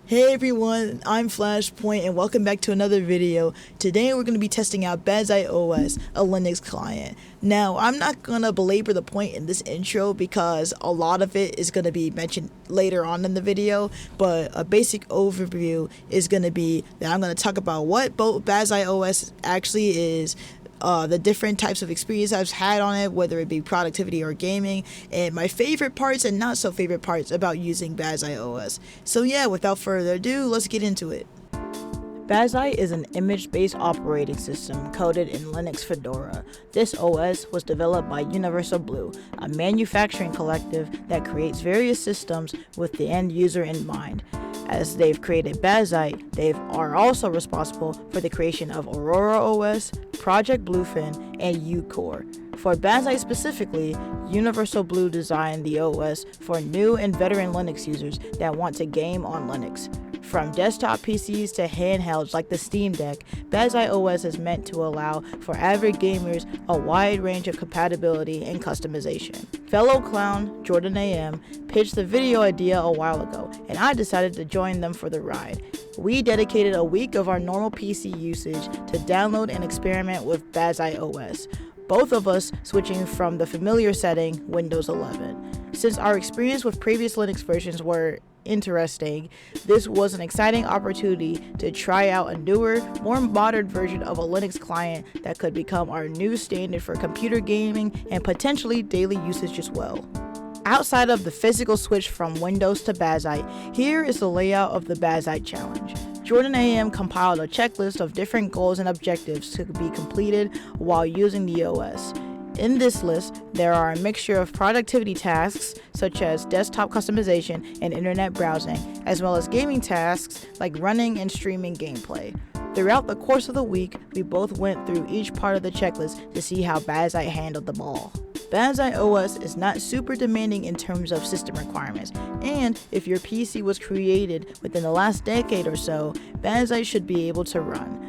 Hey everyone, I'm Flashpoint and welcome back to another video. Today we're going to be testing out BazziteOS, a Linux client. Now, I'm not going to belabor the point in this intro because a lot of it is going to be mentioned later on in the video, but a basic overview is going to be that I'm going to talk about what BazziteOS actually is, the different types of experience I've had on it, whether it be productivity or gaming, and my favorite parts and not so favorite parts about using BazziteOS. So yeah, without further ado, let's get into it. Bazzite is an image-based operating system coded in Linux Fedora. This OS was developed by Universal Blue, a manufacturing collective that creates various systems with the end user in mind. As they've created Bazzite, they are also responsible for the creation of Aurora OS, Project Bluefin, and UCore. For Bazzite specifically, Universal Blue designed the OS for new and veteran Linux users that want to game on Linux. From desktop PCs to handhelds like the Steam Deck, BazziteOS is meant to allow for avid gamers a wide range of compatibility and customization. Fellow clown JordonAM pitched the video idea a while ago, and I decided to join them for the ride. We dedicated a week of our normal PC usage to download and experiment with BazziteOS, both of us switching from the familiar setting, Windows 11. Since our experience with previous Linux versions were interesting, this was an exciting opportunity to try out a newer, more modern version of a Linux client that could become our new standard for computer gaming and potentially daily usage as well. Outside of the physical switch from Windows to Bazzite, here is the layout of the Bazzite challenge. JordonAM compiled a checklist of different goals and objectives to be completed while using the OS. In this list, there are a mixture of productivity tasks such as desktop customization and internet browsing, as well as gaming tasks like running and streaming gameplay. Throughout the course of the week, we both went through each part of the checklist to see how Bazzite handled them all. BazziteOS is not super demanding in terms of system requirements, and if your PC was created within the last decade or so, Bazzite should be able to run.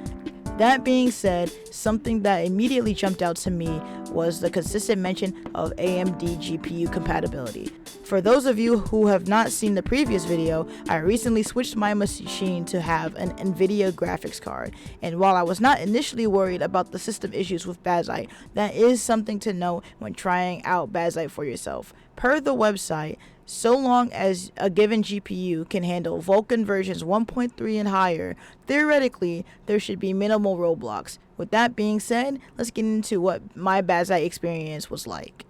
That being said, something that immediately jumped out to me was the consistent mention of AMD GPU compatibility. For those of you who have not seen the previous video, I recently switched my machine to have an NVIDIA graphics card, and while I was not initially worried about the system issues with Bazzite, that is something to note when trying out Bazzite for yourself. Per the website, so long as a given GPU can handle Vulkan versions 1.3 and higher, theoretically, there should be minimal roadblocks. With that being said, let's get into what my Bazzite experience was like.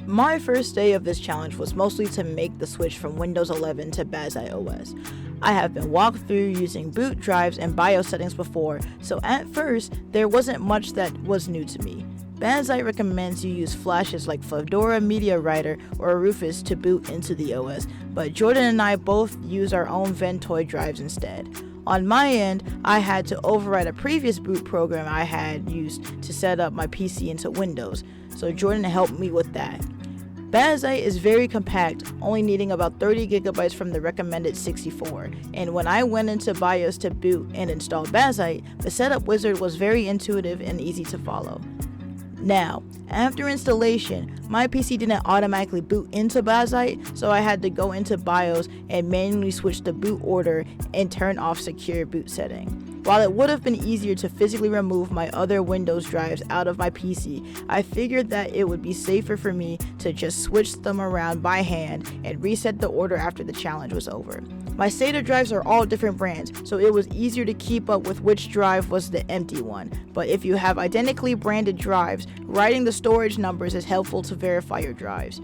My first day of this challenge was mostly to make the switch from Windows 11 to BazziteOS. I have been walked through using boot drives and BIOS settings before, so at first, there wasn't much that was new to me. Bazzite recommends you use flashes like Fedora Media Writer or Rufus to boot into the OS, but Jordan and I both use our own Ventoy drives instead. On my end, I had to override a previous boot program I had used to set up my PC into Windows, so Jordan helped me with that. Bazzite is very compact, only needing about 30 gigabytes from the recommended 64, and when I went into BIOS to boot and install Bazzite, the setup wizard was very intuitive and easy to follow. Now, after installation, my PC didn't automatically boot into Bazzite, so I had to go into BIOS and manually switch the boot order and turn off secure boot setting. While it would have been easier to physically remove my other Windows drives out of my PC, I figured that it would be safer for me to just switch them around by hand and reset the order after the challenge was over. My SATA drives are all different brands, so it was easier to keep up with which drive was the empty one. But if you have identically branded drives, writing the storage numbers is helpful to verify your drives.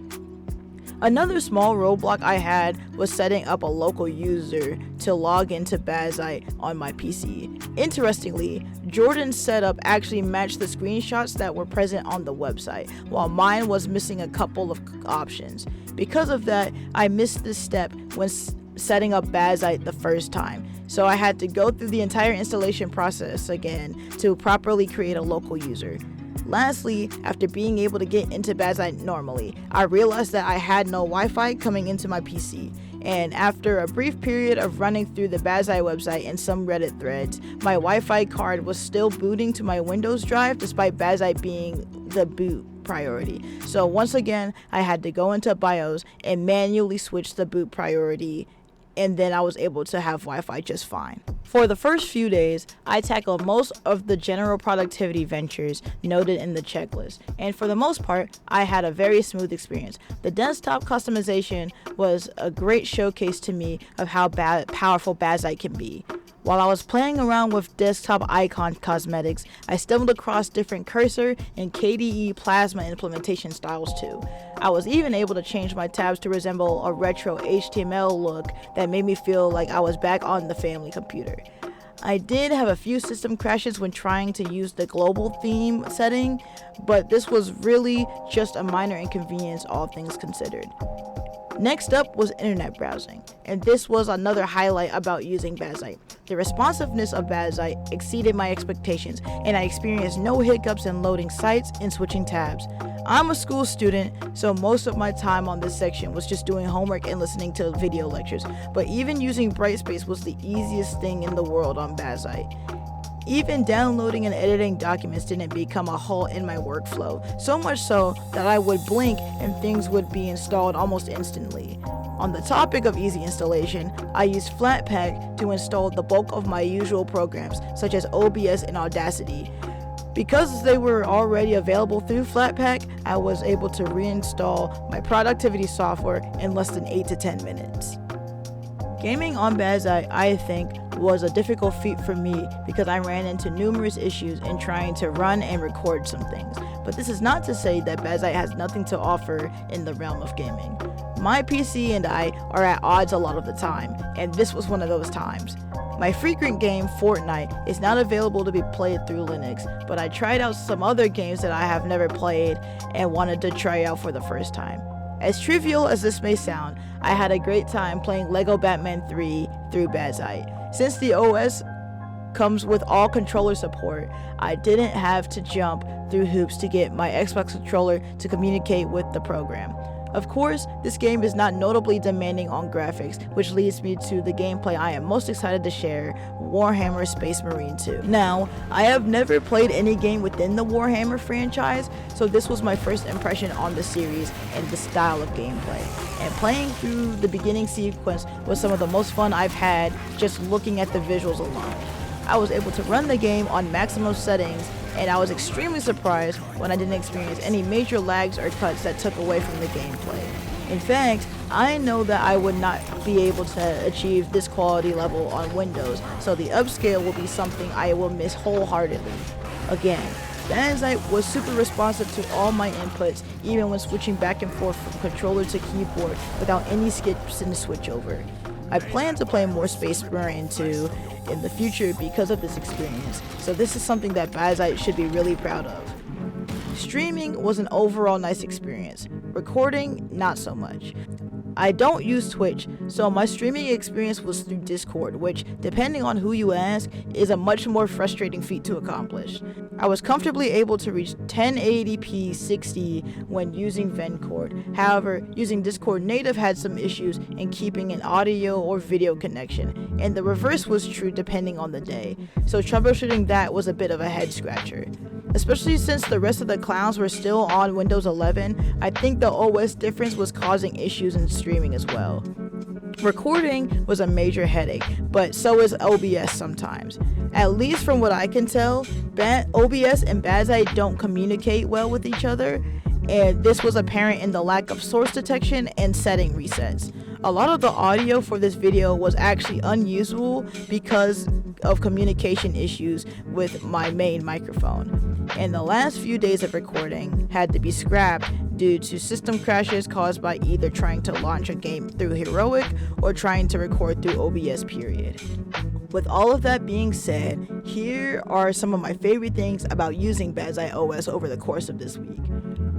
Another small roadblock I had was setting up a local user to log into Bazzite on my PC. Interestingly, Jordan's setup actually matched the screenshots that were present on the website, while mine was missing a couple of options. Because of that, I missed this step when setting up Bazzite the first time, so I had to go through the entire installation process again to properly create a local user. Lastly, after being able to get into Bazzite normally, I realized that I had no Wi-Fi coming into my PC, and after a brief period of running through the Bazzite website and some Reddit threads, my Wi-Fi card was still booting to my Windows drive despite Bazzite being the boot priority. So once again, I had to go into BIOS and manually switch the boot priority and then I was able to have Wi-Fi just fine. For the first few days, I tackled most of the general productivity ventures noted in the checklist, and for the most part, I had a very smooth experience. The desktop customization was a great showcase to me of how powerful Bazzite can be. While I was playing around with desktop icon cosmetics, I stumbled across different cursor and KDE plasma implementation styles too. I was even able to change my tabs to resemble a retro HTML look that made me feel like I was back on the family computer. I did have a few system crashes when trying to use the global theme setting, but this was really just a minor inconvenience, all things considered. Next up was internet browsing, and this was another highlight about using Bazzite. The responsiveness of Bazzite exceeded my expectations, and I experienced no hiccups in loading sites and switching tabs. I'm a school student, so most of my time on this section was just doing homework and listening to video lectures, but even using Brightspace was the easiest thing in the world on Bazzite. Even downloading and editing documents didn't become a halt in my workflow, so much so that I would blink and things would be installed almost instantly. On the topic of easy installation, I used Flatpak to install the bulk of my usual programs, such as OBS and Audacity. Because they were already available through Flatpak, I was able to reinstall my productivity software in less than 8 to 10 minutes. Gaming on Bazzite, I think, was a difficult feat for me because I ran into numerous issues in trying to run and record some things. But this is not to say that Bazzite has nothing to offer in the realm of gaming. My PC and I are at odds a lot of the time, and this was one of those times. My frequent game, Fortnite, is not available to be played through Linux, but I tried out some other games that I have never played and wanted to try out for the first time. As trivial as this may sound, I had a great time playing LEGO Batman 3 through Bazzite. Since the OS comes with all controller support, I didn't have to jump through hoops to get my Xbox controller to communicate with the program. Of course, this game is not notably demanding on graphics, which leads me to the gameplay I am most excited to share, Warhammer Space Marine 2. Now, I have never played any game within the Warhammer franchise, so this was my first impression on the series and the style of gameplay. And playing through the beginning sequence was some of the most fun I've had just looking at the visuals alone. I was able to run the game on maximum settings, and I was extremely surprised when I didn't experience any major lags or cuts that took away from the gameplay. In fact, I know that I would not be able to achieve this quality level on Windows, so the upscale will be something I will miss wholeheartedly. Again, Bazzite was super responsive to all my inputs, even when switching back and forth from controller to keyboard without any skips in the switchover. I plan to play more Space Marine 2 in the future because of this experience, so this is something that Bazzite should be really proud of. Streaming was an overall nice experience. Recording, not so much. I don't use Twitch, so my streaming experience was through Discord, which, depending on who you ask, is a much more frustrating feat to accomplish. I was comfortably able to reach 1080p 60 when using Vencord. However, using Discord native had some issues in keeping an audio or video connection, and the reverse was true depending on the day, so troubleshooting that was a bit of a head scratcher. Especially since the rest of the clowns were still on Windows 11, I think the OS difference was causing issues in streaming as well. Recording was a major headache, but so is OBS sometimes. At least from what I can tell, OBS and Bazzite don't communicate well with each other, and this was apparent in the lack of source detection and setting resets. A lot of the audio for this video was actually unusable because of communication issues with my main microphone, and the last few days of recording had to be scrapped due to system crashes caused by either trying to launch a game through Heroic or trying to record through OBS period. With all of that being said, here are some of my favorite things about using BazziteOS over the course of this week.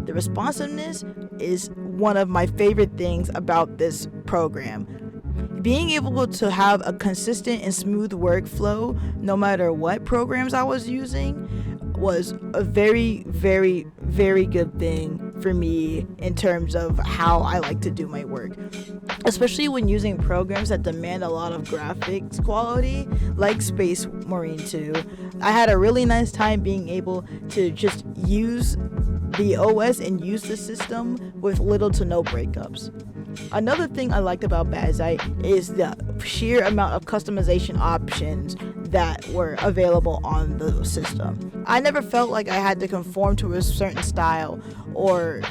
The responsiveness is one of my favorite things about this program. Being able to have a consistent and smooth workflow no matter what programs I was using was a very, very, very good thing for me in terms of how I like to do my work, especially when using programs that demand a lot of graphics quality like Space Marine 2. I had a really nice time being able to just use the OS and use the system with little to no breakups. Another thing I liked about Bazzite is the sheer amount of customization options that were available on the system. I never felt like I had to conform to a certain style or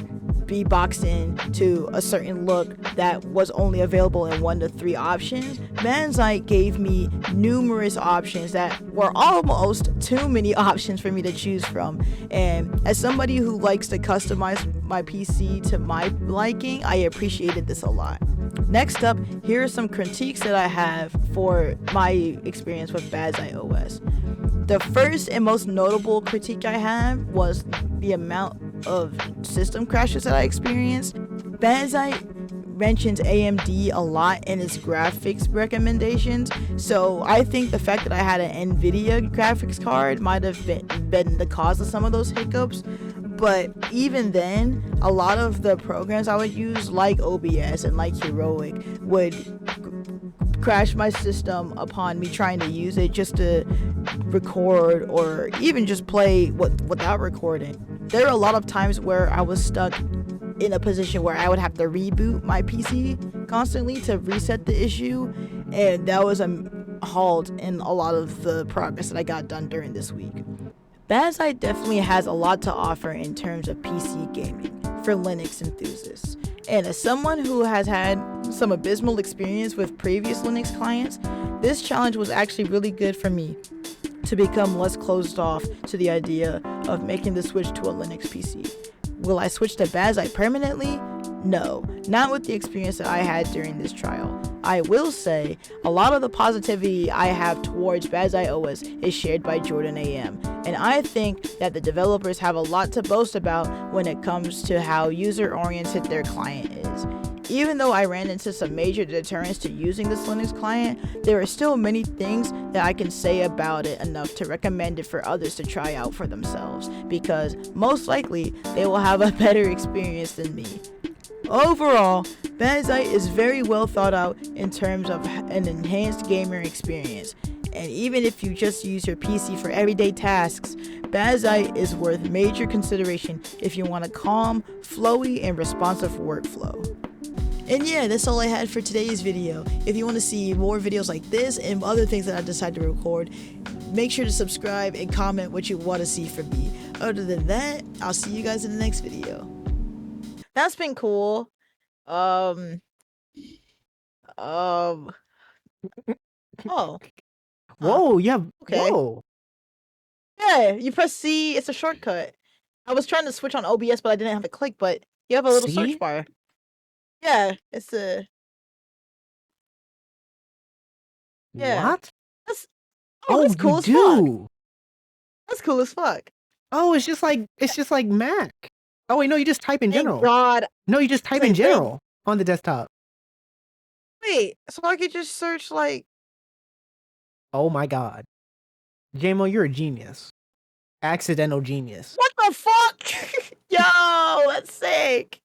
be boxed in to a certain look that was only available in 1 to 3 options. Bazzite gave me numerous options that were almost too many options for me to choose from, and as somebody who likes to customize my PC to my liking, I appreciated this a lot. Next up, here are some critiques that I have for my experience with BazziteOS. The first and most notable critique I have was the amount of system crashes that I experienced. Bazzite mentions AMD a lot in its graphics recommendations, so I think the fact that I had an NVIDIA graphics card might have been the cause of some of those hiccups. But even then, a lot of the programs I would use, like OBS and like Heroic, would crash my system upon me trying to use it just to record or even just play without recording. There are a lot of times where I was stuck in a position where I would have to reboot my PC constantly to reset the issue, and that was a halt in a lot of the progress that I got done during this week. Bazzite definitely has a lot to offer in terms of PC gaming for Linux enthusiasts. And as someone who has had some abysmal experience with previous Linux clients, this challenge was actually really good for me to become less closed off to the idea of making the switch to a Linux PC. Will I switch to Bazzite permanently? No, not with the experience that I had during this trial. I will say, a lot of the positivity I have towards BazziteOS is shared by JordonAM, and I think that the developers have a lot to boast about when it comes to how user-oriented their client is. Even though I ran into some major deterrents to using this Linux client, there are still many things that I can say about it enough to recommend it for others to try out for themselves, because most likely they will have a better experience than me. Overall, Bazzite is very well thought out in terms of an enhanced gamer experience, and even if you just use your PC for everyday tasks, Bazzite is worth major consideration if you want a calm, flowy, and responsive workflow. And yeah, that's all I had for today's video. If you want to see more videos like this and other things that I decide to record, make sure to subscribe and comment what you want to see from me. Other than that, I'll see you guys in the next video. That's been cool. Oh. Whoa, yeah. Okay. Whoa. Yeah, you press C, it's a shortcut. I was trying to switch on OBS, but I didn't have it click, but you have a little search bar. Yeah, it's a... Yeah. What? That's cool as fuck. That's cool as fuck. Oh, it's just like Mac. Oh wait, no, you just type in general. God. No, you just type in general on the desktop. Wait, so I could just search like... Oh my god. JMO, you're a genius. Accidental genius. What the fuck? Yo, that's sick.